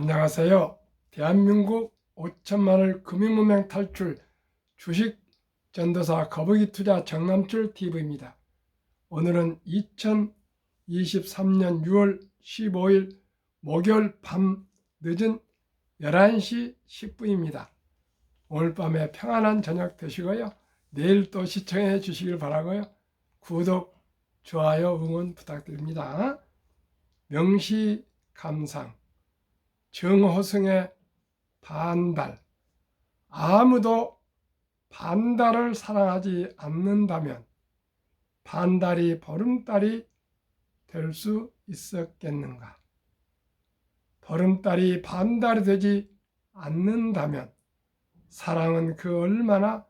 안녕하세요. 대한민국 5천만을 금융문맹 탈출 주식 전도사 거북이 투자 정남출 TV입니다. 오늘은 2023년 6월 15일 목요일 밤 늦은 11시 10분입니다. 오늘 밤에 평안한 저녁 되시고요. 내일 또 시청해 주시길 바라고요. 구독, 좋아요, 응원 부탁드립니다. 명시감상 정호승의 반달. 아무도 반달을 사랑하지 않는다면 반달이 보름달이 될 수 있었겠는가? 보름달이 반달이 되지 않는다면 사랑은 그 얼마나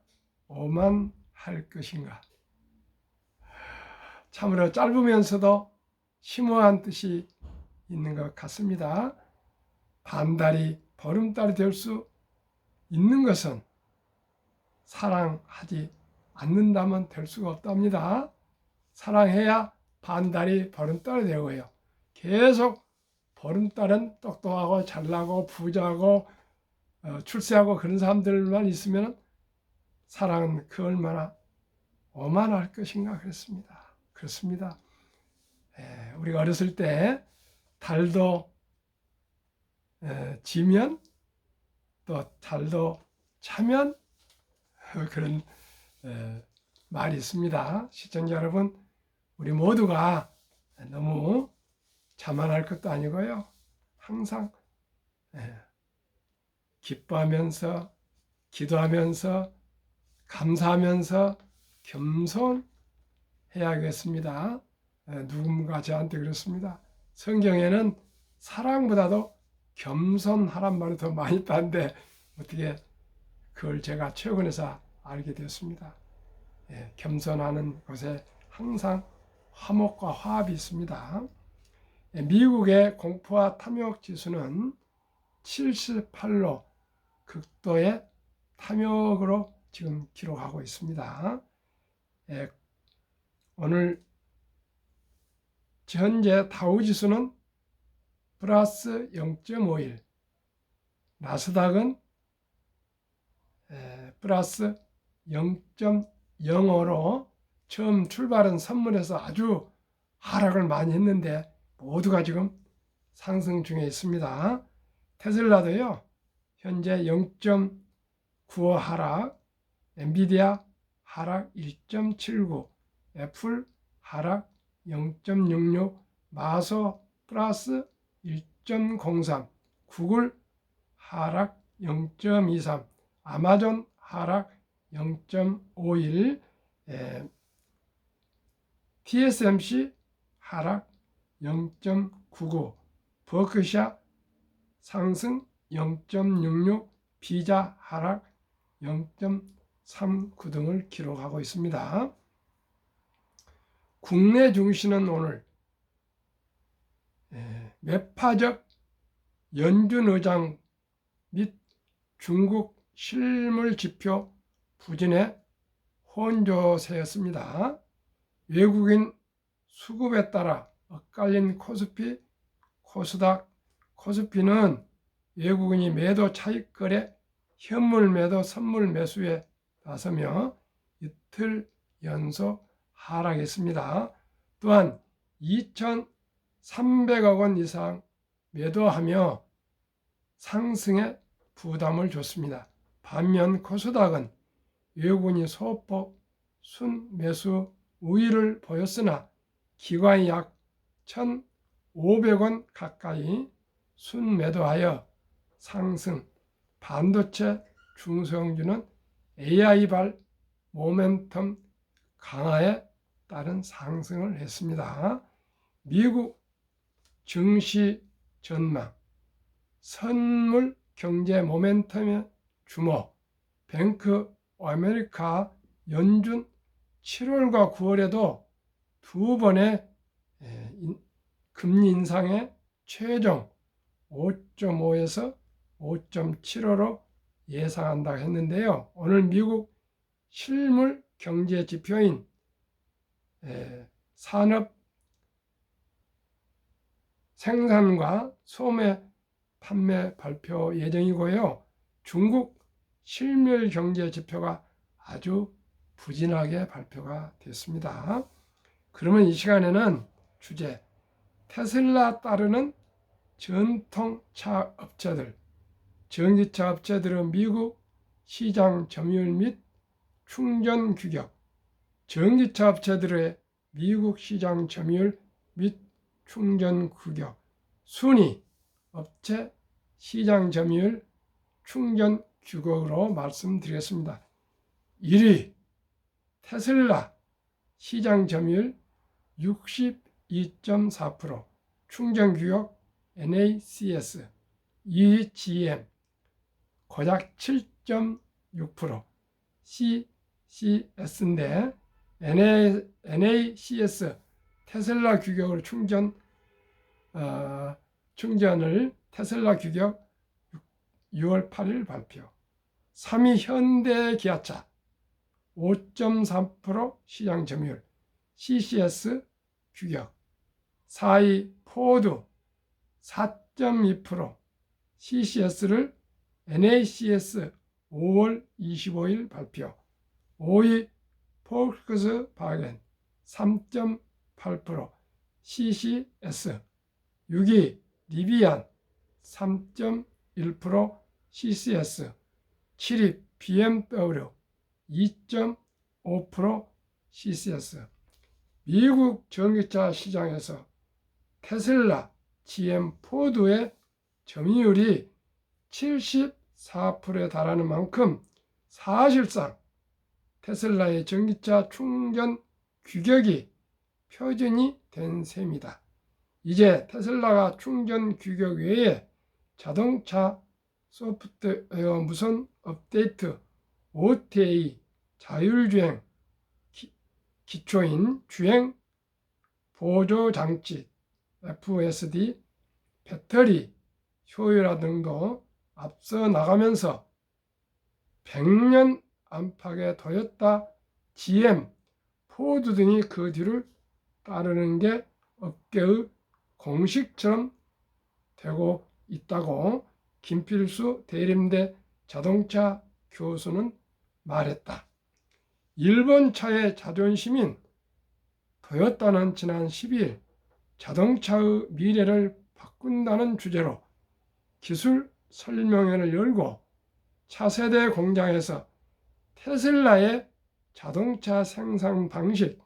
오만할 것인가? 참으로 짧으면서도 심오한 뜻이 있는 것 같습니다. 반달이 보름달이 될 수 있는 것은 사랑하지 않는다면 될 수가 없답니다. 사랑해야 반달이 보름달이 되고요. 계속 보름달은 똑똑하고 잘나고 부자고 출세하고 그런 사람들만 있으면 사랑은 그 얼마나 오만할 것인가 그렇습니다. 그렇습니다. 우리가 어렸을 때 달도 지면 또 달도 차면 그런 말이 있습니다. 시청자 여러분, 우리 모두가 너무 자만할 것도 아니고요. 항상 기뻐하면서 기도하면서 감사하면서 겸손해야겠습니다. 누군가 저한테 그렇습니다. 성경에는 사랑보다도 겸손하란 말이 더 많이 있다는데 어떻게 그걸 제가 최근에서 알게 되었습니다. 겸손하는 곳에 항상 화목과 화합이 있습니다. 미국의 공포와 탐욕 지수는 78로 극도의 탐욕으로 지금 기록하고 있습니다. 오늘 현재 다우 지수는 플러스 0.51, 나스닥은 플러스 0.05로 처음 출발은 선물에서 아주 하락을 많이 했는데 모두가 지금 상승 중에 있습니다. 테슬라도요, 현재 0.95 하락, 엔비디아 하락 1.79, 애플 하락 0.66, 마소 플러스 1.03, 구글 하락 0.23, 아마존 하락 0.51, TSMC 하락 0.99, 버크샤 상승 0.66, 비자 하락 0.39 등을 기록하고 있습니다. 국내 증시는 오늘 매파적 연준 의장 및 중국 실물 지표 부진의 혼조세였습니다. 외국인 수급에 따라 엇갈린 코스피, 코스닥. 코스피는 외국인이 매도 차익 거래, 현물 매도, 선물 매수에 나서며 이틀 연속 하락했습니다. 또한 2,300억 원 이상 매도하며 상승에 부담을 줬습니다. 반면 코스닥은 외국인이 소폭 순매수 우위를 보였으나 기관이 약 1,500원 가까이 순매도하여 상승, 반도체 중소형주는 AI발 모멘텀 강화에 따른 상승을 했습니다. 미국 증시 전망, 선물 경제 모멘텀의 주목, 뱅크 아메리카 연준 7월과 9월에도 두 번의 금리 인상의 최종 5.5에서 5.75로 예상한다고 했는데요. 오늘 미국 실물 경제 지표인 산업 생산과 소매 판매 발표 예정이고요. 중국 실물 경제 지표가 아주 부진하게 발표가 됐습니다. 그러면 이 시간에는 주제 테슬라 따르는 전통차 업체들, 전기차 업체들은 미국 시장 점유율 및 충전 규격, 전기차 업체들의 미국 시장 점유율 및 충전 규격, 순위, 업체 시장 점유율, 충전 규격으로 말씀드리겠습니다. 1위 테슬라 시장 점유율 62.4%, 충전 규격 NACS, 2위 GM 고작 7.6%, CCS인데 NACS 테슬라 규격으로 충전을 테슬라 규격 6월 8일 발표. 3위 현대기아차 5.3% 시장 점유율 CCS 규격. 4위 포드 4.2% CCS를 NACS 5월 25일 발표. 5위 폴크스바겐 3.8% CCS. 6위 리비안 3.1% CCS. 7위 BMW 2.5% CCS. 미국 전기차 시장에서 테슬라, GM, 포드의 점유율이 74%에 달하는 만큼 사실상 테슬라의 전기차 충전 규격이 표준이 된 셈이다. 이제 테슬라가 충전 규격 외에 자동차 소프트웨어 무선 업데이트, OTA, 자율주행, 기초인 주행 보조장치, FSD, 배터리 효율화 등도 앞서 나가면서 100년 안팎의 토요타, GM, 포드 등이 그 뒤를 따르는 게 업계의 공식처럼 되고 있다고 김필수 대림대 자동차 교수는 말했다. 일본 차의 자존심인 토요타는 지난 12일 자동차의 미래를 바꾼다는 주제로 기술 설명회를 열고 차세대 공장에서 테슬라의 자동차 생산 방식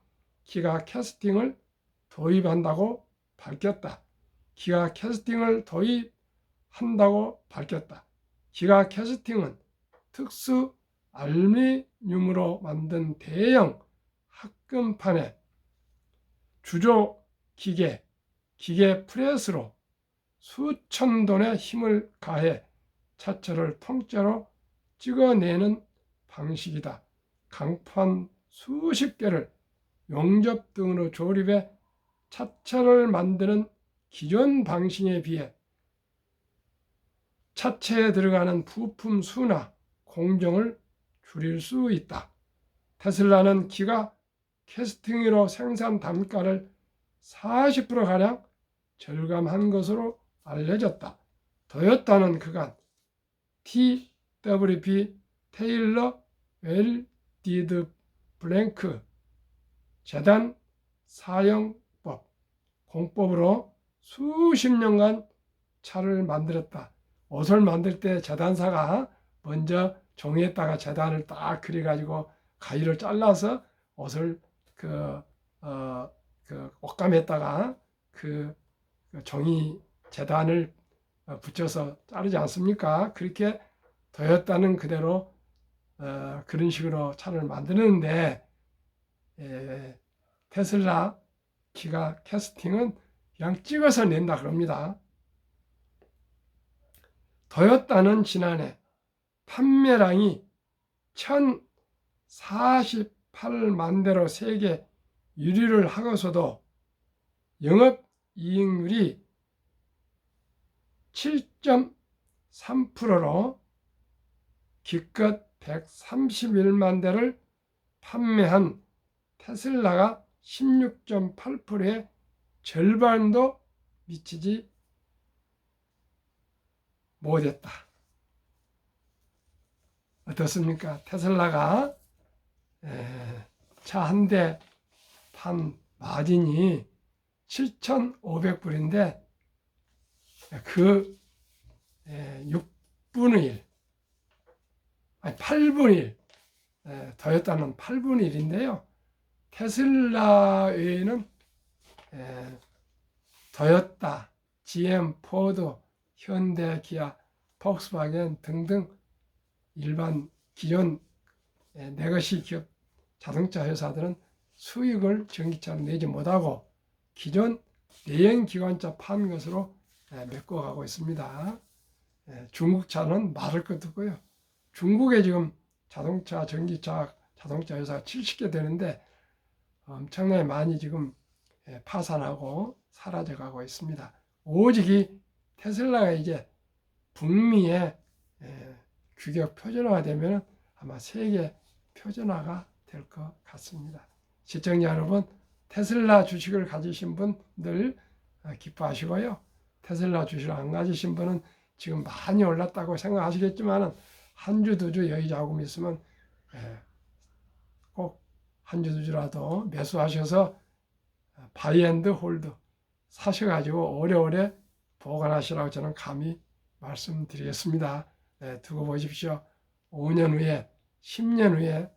기가 캐스팅을 도입한다고 밝혔다. 기가 캐스팅을 도입한다고 밝혔다. 기가 캐스팅은 특수 알루미늄으로 만든 대형 합금판에 주조 기계 프레스로 수천 톤의 힘을 가해 차체를 통째로 찍어내는 방식이다. 강판 수십 개를 용접 등으로 조립해 차체를 만드는 기존 방식에 비해 차체에 들어가는 부품 수나 공정을 줄일 수 있다. 테슬라는 기가 캐스팅으로 생산 단가를 40%가량 절감한 것으로 알려졌다. 토요타는 그간 TWP 테일러 웰디드 블랭크 재단 사용법 공법으로 수십 년간 차를 만들었다. 옷을 만들 때 재단사가 먼저 종이에다가 재단을 딱 그려가지고 가위를 잘라서 옷을 옷감에다가 그 종이 재단을 붙여서 자르지 않습니까? 그렇게 토요타는 그대로 그런 식으로 차를 만드는데 테슬라 기가 캐스팅은 그냥 찍어서 낸다 그럽니다. 토요타는 지난해 판매량이 1048만 대로 세계 1위를 하고서도 영업이익률이 7.3%로 기껏 131만 대를 판매한 테슬라가 16.8%의 절반도 미치지 못했다. 어떻습니까? 테슬라가 차 한 대 판 마진이 7,500불인데 그 6분의 1, 아니 8분의 1, 토요타는 8분의 1인데요. 테슬라 외에는 토요타, GM, 포드, 현대, 기아, 폭스바겐 등등 일반 기존 레거시 기업 자동차 회사들은 수익을 전기차로 내지 못하고 기존 내연기관차 파는 것으로 메꿔가고 있습니다. 중국차는 말할 것도 없고요. 중국에 지금 자동차, 전기차, 자동차 회사가 70개 되는데 엄청나게 많이 지금 파산하고 사라져가고 있습니다. 오직 이 테슬라가 이제 북미의 규격 표준화가 되면 아마 세계 표준화가 될 것 같습니다. 시청자 여러분, 테슬라 주식을 가지신 분들 기뻐하시고요. 테슬라 주식을 안 가지신 분은 지금 많이 올랐다고 생각하시겠지만 한 주, 두 주 여유 자금 있으면 꼭 한 주, 두 주라도 매수하셔서 바이앤드 홀드 사셔가지고 오래오래 보관하시라고 저는 감히 말씀드리겠습니다. 두고 보십시오. 5년 후에, 10년 후에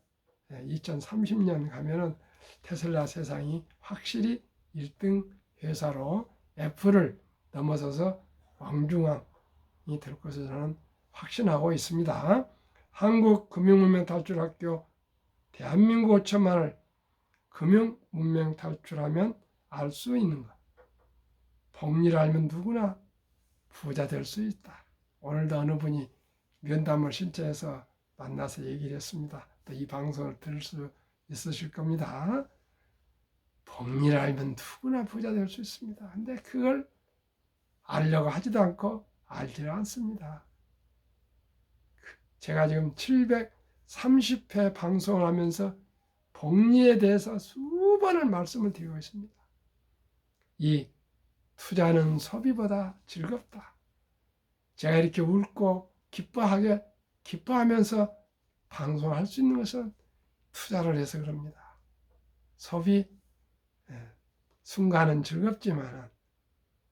2030년 가면은 테슬라 세상이 확실히 1등 회사로 애플을 넘어서서 왕중왕이 될 것을 저는 확신하고 있습니다. 한국금융문명탈출학교 대한민국 5천만을 금융문명 탈출하면 알 수 있는 것. 복리를 알면 누구나 부자 될 수 있다. 오늘도 어느 분이 면담을 신청해서 만나서 얘기를 했습니다. 또 이 방송을 들을 수 있으실 겁니다. 복리를 알면 누구나 부자 될 수 있습니다. 근데 그걸 알려고 하지도 않고 알지를 않습니다. 제가 지금 730회 방송을 하면서 복리에 대해서 수번을 말씀을 드리고 있습니다. 이 투자는 소비보다 즐겁다. 제가 이렇게 웃고 기뻐하면서 방송할 수 있는 것은 투자를 해서 그럽니다. 소비, 순간은 즐겁지만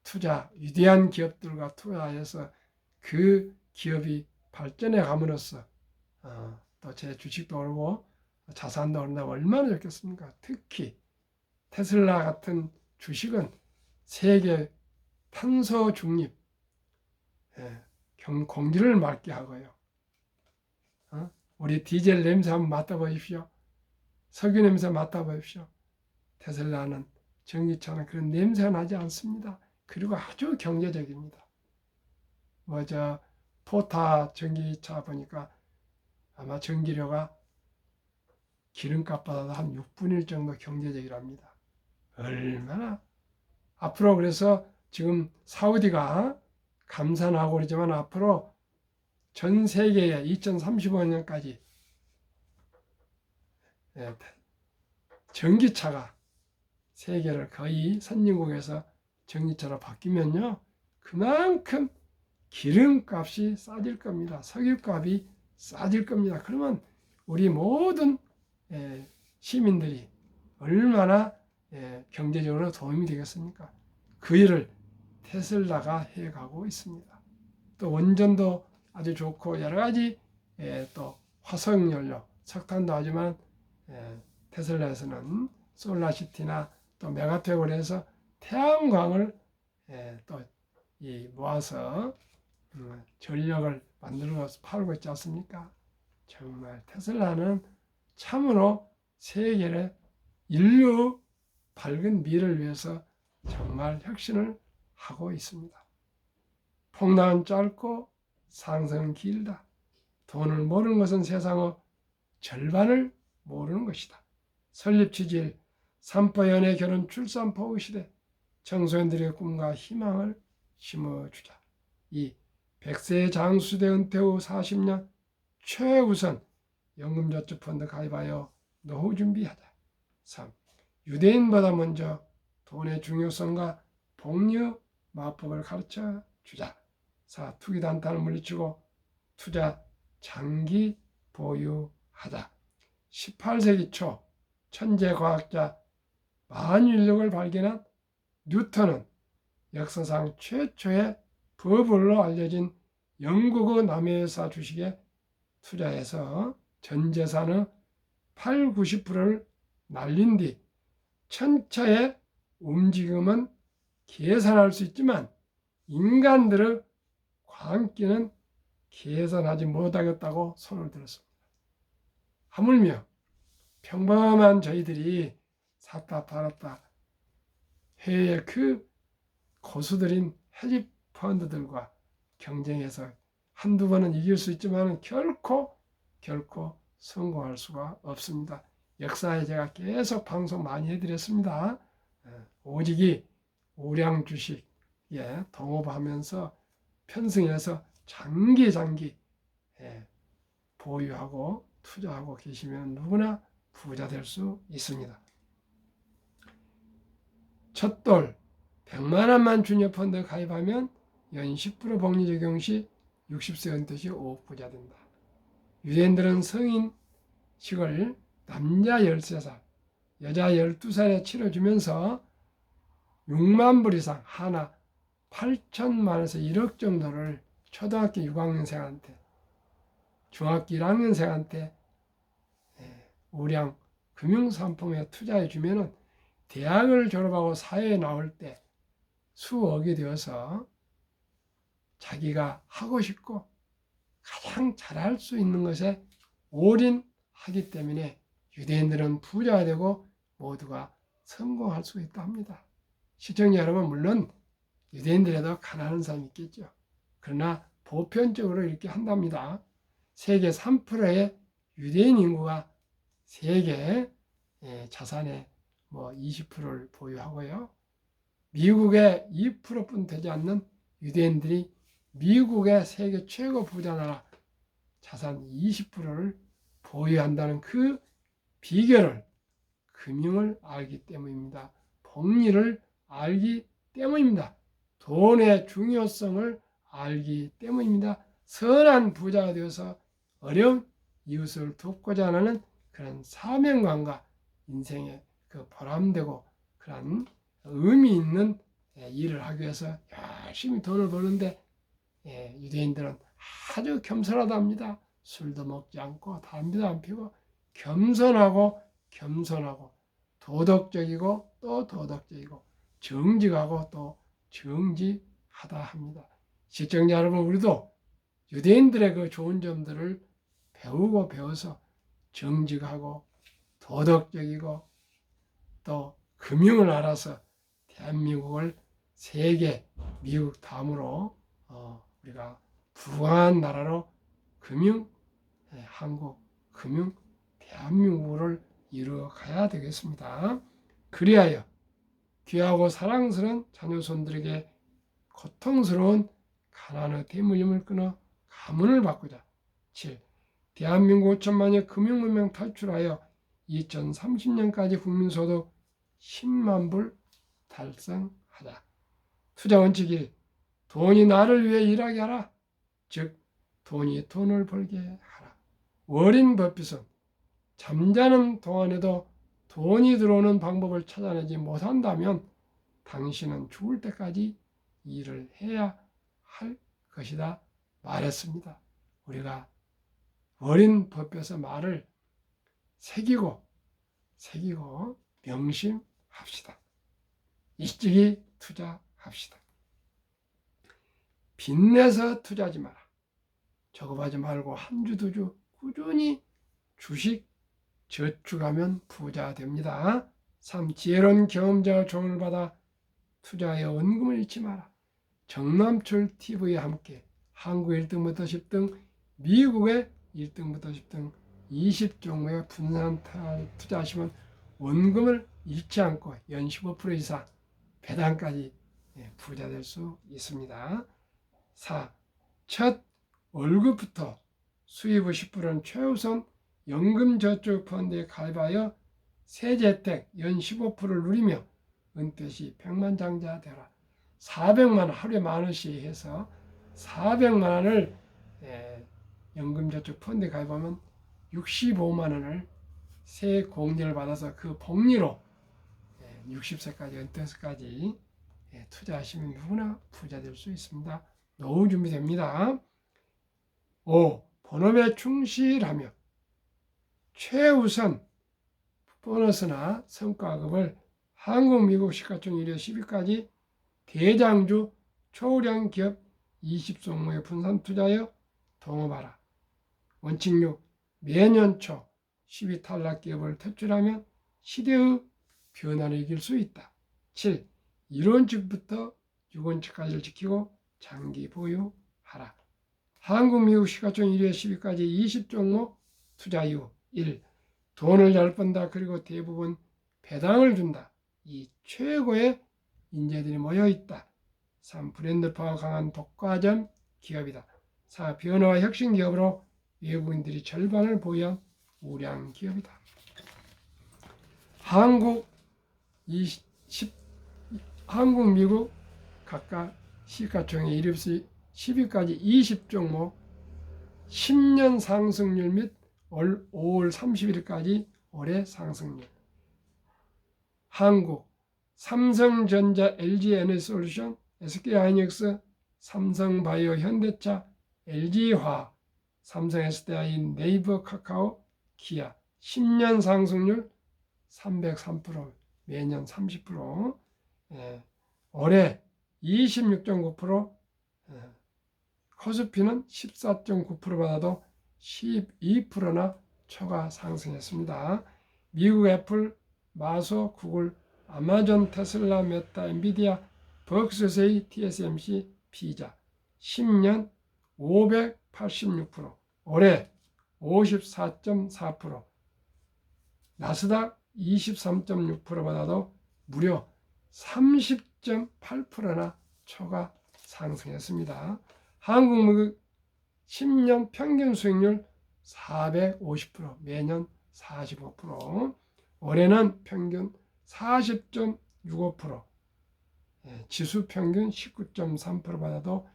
투자, 위대한 기업들과 투자해서 그 기업이 발전해 감으로써 또 제 주식도 오르고 자산도 오른다면 얼마나 좋겠습니까? 특히 테슬라 같은 주식은 세계 탄소 중립, 공기를 맑게 하고요. 우리 디젤 냄새 한번 맡아보십시오. 석유 냄새 맡아보십시오. 테슬라는 전기차는 그런 냄새가 나지 않습니다. 그리고 아주 경제적입니다. 토타 전기차 보니까 아마 전기료가 기름값보다 한 6분의 1 정도 경제적이랍니다. 얼마나 앞으로 그래서 지금 사우디가 감산하고 그러지만 앞으로 전 세계에 2035년까지 전기차가 세계를 거의 선진국에서 전기차로 바뀌면요, 그만큼 기름값이 싸질 겁니다. 석유값이 싸질 겁니다. 그러면 우리 모든 시민들이 얼마나 경제적으로 도움이 되겠습니까? 그 일을 테슬라가 해가고 있습니다. 또 원전도 아주 좋고 여러 가지 또 화석연료, 석탄도 하지만 테슬라에서는 솔라시티나 또 메가트랙을 해서 태양광을 또 모아서 전력을 만들어서 팔고 있지 않습니까? 정말 테슬라는 참으로 세계의 인류 밝은 미래를 위해서 정말 혁신을 하고 있습니다. 폭락은 짧고 상승은 길다. 돈을 모르는 것은 세상의 절반을 모르는 것이다. 설립 취지일 산포 연애 결혼 출산 포구 시대 청소년들의 꿈과 희망을 심어주자. 2. 100세 장수대 은퇴 후 40년 최우선 연금저축펀드 가입하여 노후 준비하자. 3. 유대인보다 먼저 돈의 중요성과 복리 마법을 가르쳐 주자. 4. 투기 단타를 물리치고 투자 장기 보유하자. 18세기 초 천재 과학자 만유인력을 발견한 뉴턴은 역사상 최초의 버블로 알려진 영국의 남해회사 주식에 투자해서 전 재산의 8, 90%를 날린 뒤 천차의 움직임은 계산할 수 있지만 인간들의 광기는 계산하지 못하겠다고 손을 들었습니다. 하물며 평범한 저희들이 샀다 팔았다 해외의 그 고수들인 헤지 펀드들과 경쟁해서 한두 번은 이길 수 있지만 결코 성공할 수가 없습니다. 역사에 제가 계속 방송 많이 해드렸습니다. 오직이 우량 주식에 동업하면서 편승해서 장기 보유하고 투자하고 계시면 누구나 부자 될 수 있습니다. 첫돌 100만 원만 주녀 펀드에 가입하면 연 10% 복리 적용 시 60세 은퇴 시 5억 부자 된다. 유대인들은 성인식을 남자 13살, 여자 12살에 치러주면서 6만 불 이상 하나 8천만 원에서 1억 정도를 초등학교 6학년생한테, 중학교 1학년생한테 우량 금융상품에 투자해 주면은 대학을 졸업하고 사회에 나올 때 수억이 되어서 자기가 하고 싶고 가장 잘할 수 있는 것에 올인하기 때문에 유대인들은 부자가 되고 모두가 성공할 수 있다 합니다. 시청자 여러분, 물론 유대인들에도 가난한 사람이 있겠죠. 그러나 보편적으로 이렇게 한답니다. 세계 3%의 유대인 인구가 세계 자산의 20%를 보유하고요. 미국의 2%뿐 되지 않는 유대인들이 미국의 세계 최고 부자 나라 자산 20%를 보유한다는 그 비결을, 금융을 알기 때문입니다. 복리를 알기 때문입니다. 돈의 중요성을 알기 때문입니다. 선한 부자가 되어서 어려운 이웃을 돕고자 하는 그런 사명감과 인생의 그 보람되고 그런 의미 있는 일을 하기 위해서 열심히 돈을 버는데 유대인들은 아주 겸손하답니다. 술도 먹지 않고 담배도 안 피고 겸손하고 도덕적이고 또 도덕적이고 정직하고 또 정직하다 합니다. 시청자 여러분, 우리도 유대인들의 그 좋은 점들을 배워서 정직하고 도덕적이고 또 금융을 알아서 대한민국을 세계 미국 다음으로 우리가 부강한 나라로 한국 금융 대한민국을 이루어가야 되겠습니다. 그리하여 귀하고 사랑스러운 자녀손들에게 고통스러운 가난의 대물림을 끊어 가문을 바꾸자. 7. 대한민국 5천만의 금융문명 탈출하여 2030년까지 국민소득 10만 불 달성하자. 투자 원칙 1. 돈이 나를 위해 일하게 하라. 즉 돈이 돈을 벌게 하라. 워렌 버핏은 잠자는 동안에도 돈이 들어오는 방법을 찾아내지 못한다면 당신은 죽을 때까지 일을 해야 할 것이다 말했습니다. 우리가 워렌 버핏의 말을 새기고 명심합시다. 일찍이 투자합시다. 빚내서 투자하지 마라. 저급하지 말고 한 주, 두 주 꾸준히 주식 저축하면 부자 됩니다. 3. 지혜로운 경험자의 조언을 받아 투자하여 원금을 잃지 마라. 정남철 TV와 함께 한국 1등부터 10등, 미국의 1등부터 10등 20종목에 분산 투자하시면 원금을 잃지 않고 연 15% 이상 배당까지 부자 될 수 있습니다. 4. 첫 월급부터 수입의 10%는 최우선 연금저축펀드에 가입하여 세제 혜택 연 15%를 누리며 은퇴 시 백만장자 되라. 400만 원, 하루에 10,000원씩 해서 400만 원을 연금저축 펀드에 가입하면 65만 원을 새 공제를 받아서 그 복리로 60세까지 은퇴해서까지 투자하시면 누구나 부자 될 수 있습니다. 노후 준비됩니다. 5. 본업에 충실하며 최우선 보너스나 성과급을 한국, 미국 시가총 1회 10위까지 대장주 초우량 기업 20종목에 분산 투자하여 동업하라. 원칙 6. 매년 초 10위 탈락 기업을 퇴출하면 시대의 변화를 이길 수 있다. 7. 1원칙부터 6원칙까지를 지키고 장기 보유하라. 한국, 미국 시가총 1회 10위까지 20종목 투자 이후 1. 돈을 잘 번다. 그리고 대부분 배당을 준다. 2. 최고의 인재들이 모여있다. 3. 브랜드 파워 강한 독과점 기업이다. 4. 변화와 혁신 기업으로 외국인들이 절반을 보유한 우량 기업이다. 한국, 미국 각각 시가총액 1위부터 10위까지 20종목 10년 상승률 및 5월 30일까지 올해 상승률. 한국 삼성전자, LG에너지솔루션, SK하이닉스, 삼성바이오, 현대차, LG화학, 삼성 SDI, 네이버, 카카오, 기아 10년 상승률 303%, 매년 30%, 올해 26.9%, 코스피는 14.9% 받아도 12%나 초과 상승했습니다. 미국 애플, 마소, 구글, 아마존, 테슬라, 메타, 엔비디아, 버크셔세이, TSMC, 피자 10년 586%, 올해 54.4%, 나스닥 23.6% 받아도 무려 30.8%나 초과 상승했습니다. 한국, 미국 10년 평균 수익률 450%, 매년 45%, 올해는 평균 40.65%, 지수 평균 19.3% 받아도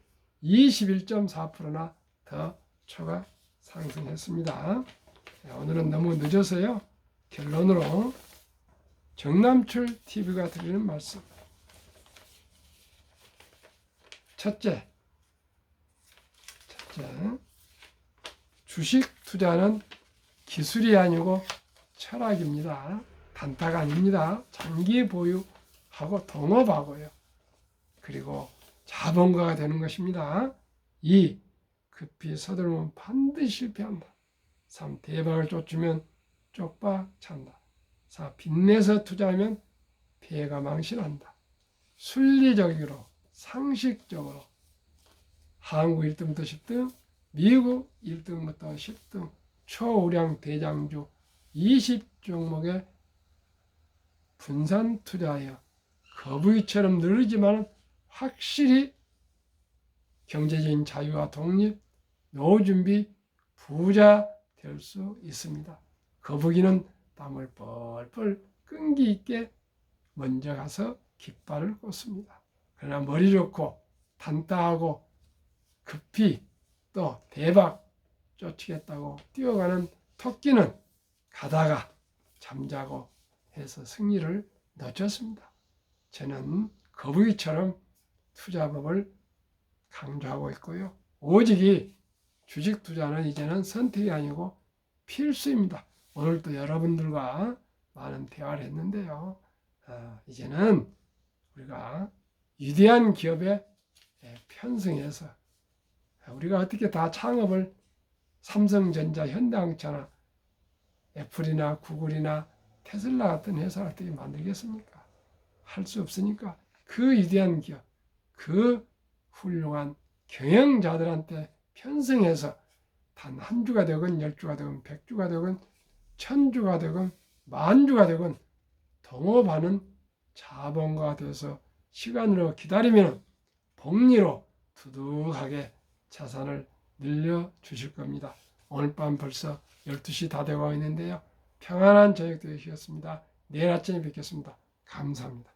21.4%나 더 초과 상승했습니다. 오늘은 너무 늦어서요. 결론으로 정남출 TV가 드리는 말씀. 첫째, 주식 투자는 기술이 아니고 철학입니다. 단타가 아닙니다. 장기 보유하고 동업하고요. 그리고 자본가가 되는 것입니다. 2. 급히 서두르면 반드시 실패한다. 3. 대박을 쫓으면 쪽박 찬다. 4. 빚내서 투자하면 배가 망신한다. 순리적으로 상식적으로 한국 1등부터 10등, 미국 1등부터 10등 초우량 대장주 20종목에 분산 투자하여 거북이처럼 느리지만 확실히 경제적인 자유와 독립, 노후 준비, 부자 될 수 있습니다. 거북이는 땀을 뻘뻘 끈기 있게 먼저 가서 깃발을 꽂습니다. 그러나 머리 좋고 단단하고 급히 또 대박 쫓기겠다고 뛰어가는 토끼는 가다가 잠자고 해서 승리를 놓쳤습니다. 저는 거북이처럼 투자법을 강조하고 있고요. 오직이 주식 투자는 이제는 선택이 아니고 필수입니다. 오늘도 여러분들과 많은 대화를 했는데요. 이제는 우리가 위대한 기업에 편승해서 우리가 어떻게 다 창업을 삼성전자, 현대항차나 애플이나 구글이나 테슬라 같은 회사를 어떻게 만들겠습니까? 할 수 없으니까 그 위대한 기업, 그 훌륭한 경영자들한테 편승해서 단 한 주가 되건 10주가 되건 100주가 되건 1000주가 되건 만주가 되건 동업하는 자본가가 되어서 시간으로 기다리면 복리로 두둑하게 자산을 늘려주실 겁니다. 오늘 밤 벌써 12시 다 되고 있는데요. 평안한 저녁 되시겠습니다. 내일 아침에 뵙겠습니다. 감사합니다.